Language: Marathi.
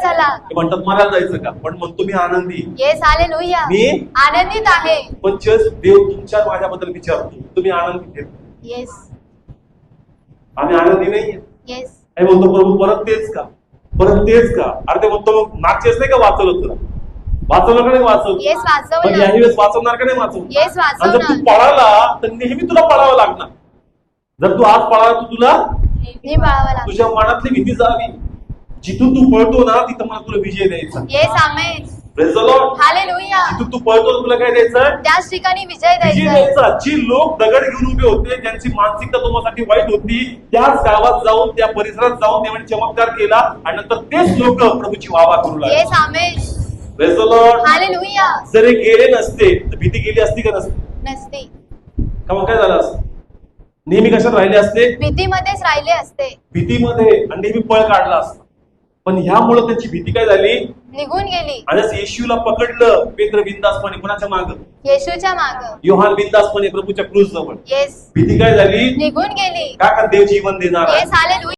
चला. म्हणतात मला जायचं का, पण म्हणतो मी आनंदी. Yes hallelujah. मी आनंदित आहे. पण जस्ट देव तुमच्या माझ्याबद्दल विचारतो, तुम्ही आनंदी आहेत? येस आम्ही आनंदी नाहीये. येस आणि म्हणतो प्रभू परत तेच का, परत तेच का? अरे ते म्हणतो मग मागचेच नाही का वाचवलं तुला, वाचवलं का नाही वाचवलं? येस पण वाचवलं. याही वेळेस वाचवणार का नाही वाचवलं? येस आणि जर तू वाचवणार. पळाला तर नेहमी तुला पळावं लागणार. जर तू आज पळाला तर तुला मी पळावं लागतं. तुझ्या मनातली भीती जावी. जिथून तू पळतो ना तिथं मला तुला विजय द्यायचा. Yes amen. Praise the Lord. Hallelujah. जिथून तू पळतो तुला काय द्यायचं? त्याच ठिकाणी विजय विजय द्यायचा. द्यायचा. जी लोक दगड घेऊन उभे होते, ज्यांची मानसिकता तुम्हासाठी वाईट होती, त्याच गावात जाऊन त्या परिसरात जाऊन देवाने चमत्कार केला आणि नंतर तेच लोक प्रभूची वाहवा करू लागले. Yes amen. Praise the Lord. Hallelujah. जर हे गेले नसते तर भीती गेली असती का नसती? नसते. का मग काय झालं असतं? नेहमी कशात राहिले असते? भीतीमध्येच राहिले असते. भीतीमध्ये, आणि नेहमी पळ काढला असता. पण ह्यामुळे त्यांची भीती काय झाली? निघून गेली. आणि येशूला पकडलं पेत्र बिनधास्तपणे. कोणाच्या माग? येशूच्या माग. योहान बिनधास्तपणे प्रभूच्या क्रूज जवळ. येस भीती काय झाली? निघून गेली. का देव जीवन देणार आहे. Yes hallelujah.